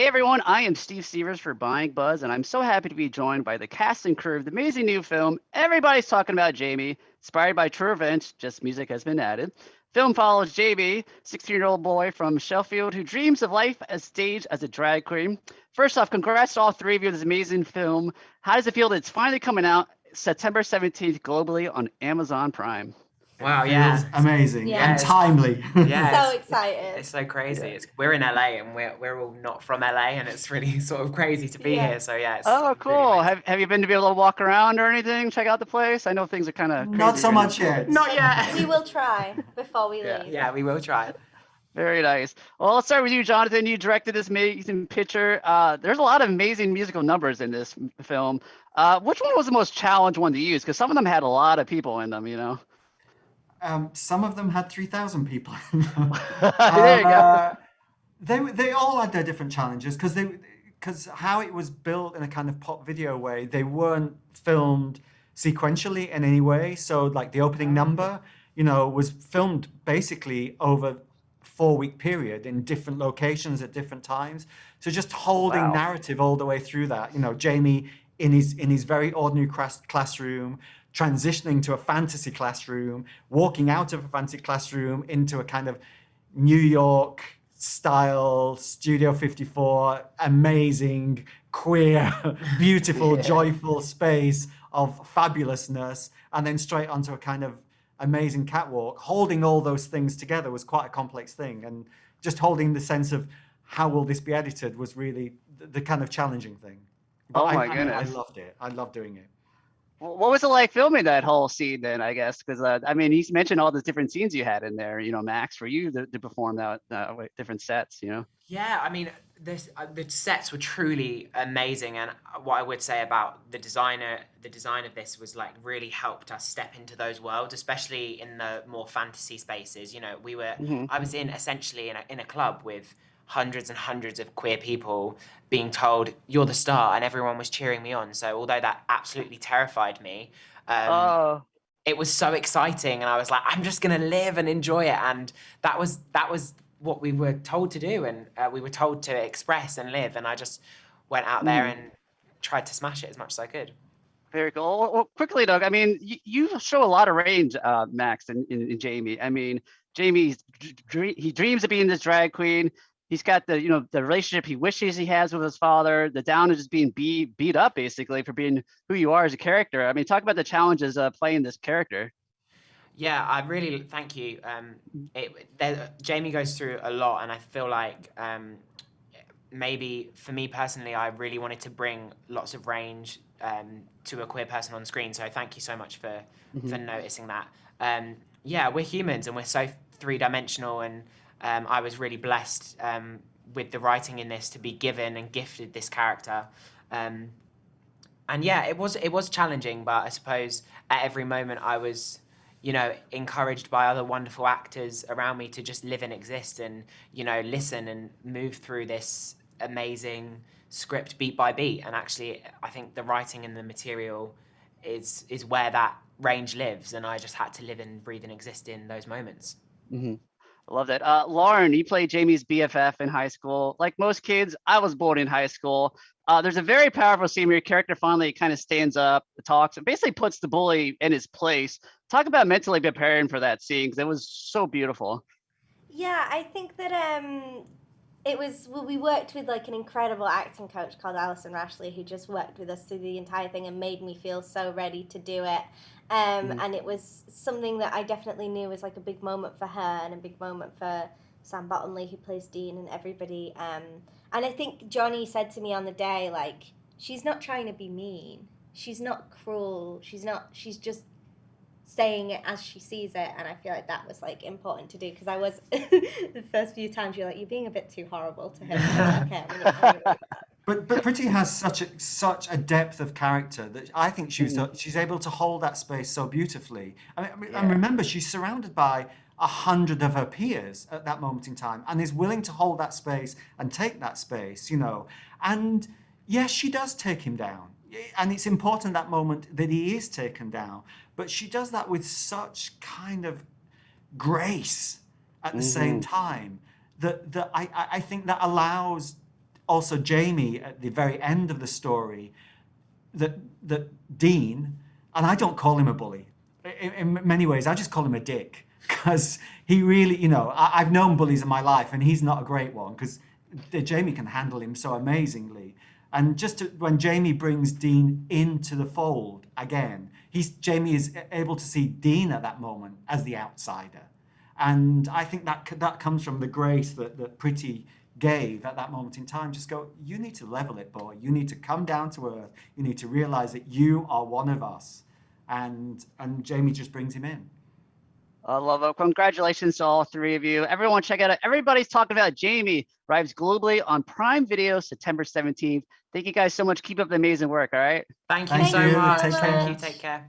everyone, I am Steve Sievers for Bionic Buzz, and I'm so happy to be joined by the cast and crew of the amazing new film everybody's talking about, Jamie, inspired by true events, just music has been added. Film follows Jamie, 16-year-old boy from Sheffield who dreams of life as stage as a drag queen. First off, congrats to all three of you on this amazing film. How does it feel that it's finally coming out September 17th globally on Amazon Prime? It Wow, feels yeah. amazing Yeah, and timely. Yeah, So excited. it's so crazy. Yeah. We're in LA and we're all not from LA, and it's really sort of crazy to be Yeah. here. So yeah, it's Oh, really cool. amazing. Have you been to be able to walk around or anything? Check out the place? I know things are kind of Not so much yet. Not yet. We will try before we Yeah. leave. Yeah, we will try. Very nice. Well, let's start with you, Jonathan. You directed this amazing picture. There's a lot of amazing musical numbers in this film. Which one was the most challenging one to use? Because some of them had a lot of people in them, you know? Some of them had 3,000 people in them. There you go. They all had their different challenges because how it was built in a kind of pop video way, they weren't filmed sequentially in any way. So like the opening number, was filmed basically over 4-week period in different locations at different times. So just holding Wow. narrative all the way through that. Jamie in his very ordinary classroom, transitioning to a fantasy classroom, walking out of a fantasy classroom into a kind of New York style Studio 54, amazing, queer, beautiful, Yeah. joyful space of fabulousness, and then straight onto a kind of amazing catwalk. Holding all those things together was quite a complex thing, and just holding the sense of how will this be edited was really the kind of challenging thing. But Oh my I goodness. loved it. I loved doing it. What was it like filming that whole scene then, I guess? Because, I mean, he's mentioned all the different scenes you had in there, Max, for you to perform that different sets, Yeah, I mean, the sets were truly amazing, and what I would say about the design of this was like really helped us step into those worlds, especially in the more fantasy spaces. Mhm. I was essentially in a club with hundreds and hundreds of queer people being told you're the star, and everyone was cheering me on. So although that absolutely terrified me, Oh, it was so exciting, and I was like, I'm just gonna live and enjoy it, and that was what we were told to do, and we were told to express and live, and I just went out there and tried to smash it as much as I could. very cool. Well, quickly, Doug, I mean, you show a lot of range, Max, in Jamie. I mean, he dreams of being this drag queen. He's got the relationship he wishes he has with his father, the down of just being beat up basically for being who you are as a character. I mean, talk about the challenges of playing this character. Yeah, I really thank you. Jamie goes through a lot, and I feel like maybe for me personally, I really wanted to bring lots of range to a queer person on screen. So thank you so much for noticing that. Yeah, we're humans, and we're so three-dimensional, and I was really blessed with the writing in this to be given and gifted this character. And yeah, it was challenging, but I suppose at every moment I was encouraged by other wonderful actors around me to just live and exist and, listen and move through this amazing script beat by beat. And actually, I think the writing and the material is where that range lives. And I just had to live and breathe and exist in those moments. I love that. Lauren, you played Jamie's BFF in high school. Like most kids, I was born in high school. There's a very powerful scene where your character finally kind of stands up, talks, and basically puts the bully in his place. Talk about mentally preparing for that scene, because it was so beautiful. Yeah, I think that we worked with like an incredible acting coach called Alison Rashley, who just worked with us through the entire thing and made me feel so ready to do it. And it was something that I definitely knew was like a big moment for her and a big moment for Sam Bottomley, who plays Dean, and everybody. And I think Johnny said to me on the day, like, she's not trying to be mean. She's not cruel. She's just saying it as she sees it. And I feel like that was like important to do, because I was the first few times you're like, you're being a bit too horrible to her. Okay, I'm gonna But Pretty has such a depth of character that I think she's able to hold that space so beautifully. And remember, she's surrounded by 100 of her peers at that moment in time, and is willing to hold that space and take that space, And yes, she does take him down, and it's important that moment that he is taken down. But she does that with such kind of grace at the same time that I think that allows also Jamie at the very end of the story, that Dean, and I don't call him a bully. In many ways, I just call him a dick, because he really, you know, I've known bullies in my life, and he's not a great one, because Jamie can handle him so amazingly. And when Jamie brings Dean into the fold again, Jamie is able to see Dean at that moment as the outsider. And I think that comes from the grace that Pretty gave at that moment in time. Just go, you need to level it, boy. You need to come down to earth. You need to realize that you are one of us. And Jamie just brings him in. I love it. Congratulations to all three of you. Everyone, check out Everybody's Talking About Jamie. Arrives globally on Prime Video September 17th. Thank you guys so much. Keep up the amazing work, all right? Thank you Thank so you. much. Take Thank care. you. Take care.